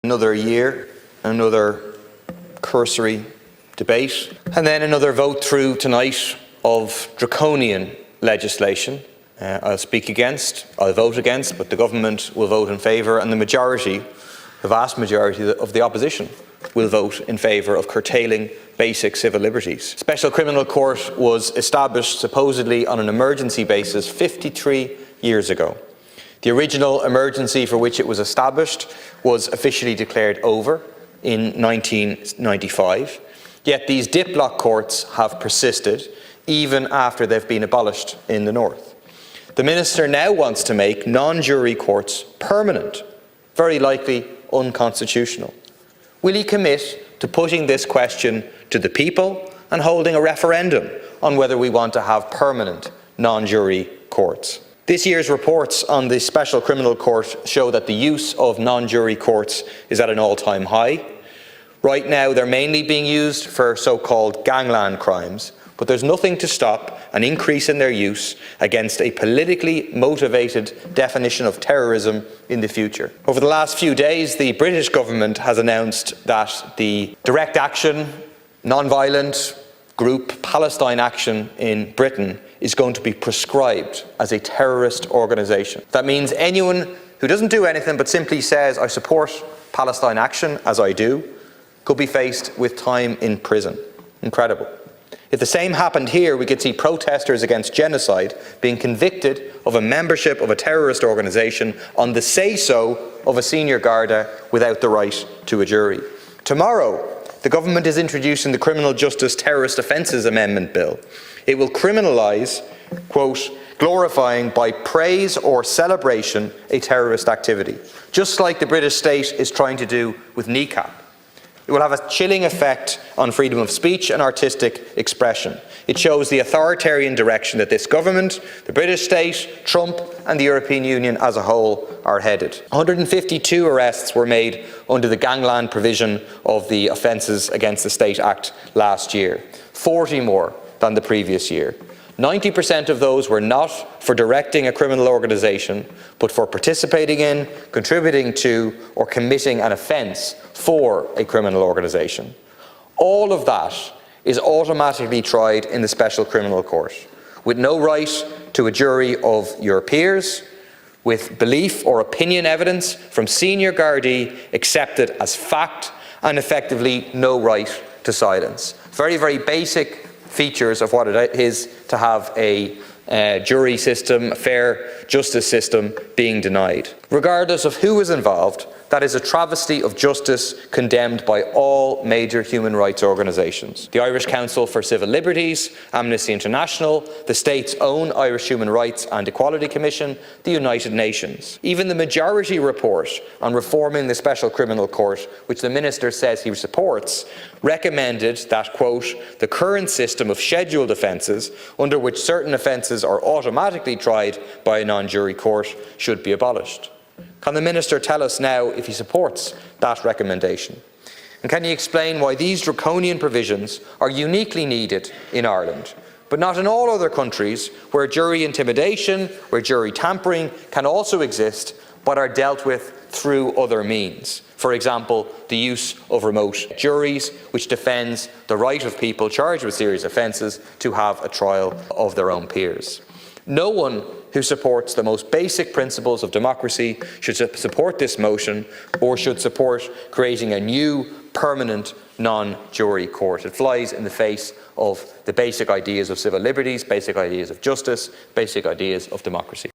Another year, another cursory debate, and then another vote through tonight of draconian legislation. I'll vote against, but the government will vote in favour, and the vast majority of the opposition will vote in favour of curtailing basic civil liberties. Special Criminal Court was established supposedly on an emergency basis 53 years ago. The original emergency for which it was established was officially declared over in 1995, yet these diplock courts have persisted even after they've been abolished in the north. The Minister now wants to make non-jury courts permanent, very likely unconstitutional. Will he commit to putting this question to the people and holding a referendum on whether we want to have permanent non-jury courts? This year's reports on the Special Criminal Court show that the use of non-jury courts is at an all-time high. Right now, they're mainly being used for so-called gangland crimes, but there's nothing to stop an increase in their use against a politically motivated definition of terrorism in the future. Over the last few days, the British government has announced that the direct action, non-violent group Palestine Action in Britain is going to be proscribed as a terrorist organisation. That means anyone who doesn't do anything but simply says, "I support Palestine Action," as I do, could be faced with time in prison. Incredible. If the same happened here, we could see protesters against genocide being convicted of a membership of a terrorist organisation on the say-so of a senior Garda without the right to a jury. Tomorrow, the government is introducing the Criminal Justice Terrorist Offences Amendment Bill. It will criminalise, quote, glorifying by praise or celebration a terrorist activity, just like the British state is trying to do with NICAP. It will have a chilling effect on freedom of speech and artistic expression. It shows the authoritarian direction that this government, the British state, Trump and the European Union as a whole are headed. 152 arrests were made under the gangland provision of the Offences Against the State Act last year, 40 more than the previous year. 90% of those were not for directing a criminal organisation, but for participating in, contributing to, or committing an offence for a criminal organisation. All of that is automatically tried in the Special Criminal Court, with no right to a jury of your peers, with belief or opinion evidence from senior Gardaí accepted as fact, and effectively no right to silence. Very, very basic features of what it is to have a jury system, a fair justice system being denied. Regardless of who is involved, that is a travesty of justice condemned by all major human rights organisations. The Irish Council for Civil Liberties, Amnesty International, the state's own Irish Human Rights and Equality Commission, the United Nations. Even the majority report on reforming the Special Criminal Court, which the Minister says he supports, recommended that, quote, the current system of scheduled offences, under which certain offences are automatically tried by a non-jury court, should be abolished. Can the Minister tell us now if he supports that recommendation? And can he explain why these draconian provisions are uniquely needed in Ireland, but not in all other countries where jury intimidation, where jury tampering can also exist, but are dealt with through other means? For example, the use of remote juries, which defends the right of people charged with serious offences to have a trial of their own peers. No one who supports the most basic principles of democracy should support this motion or should support creating a new permanent non-jury court. It flies in the face of the basic ideas of civil liberties, basic ideas of justice, basic ideas of democracy.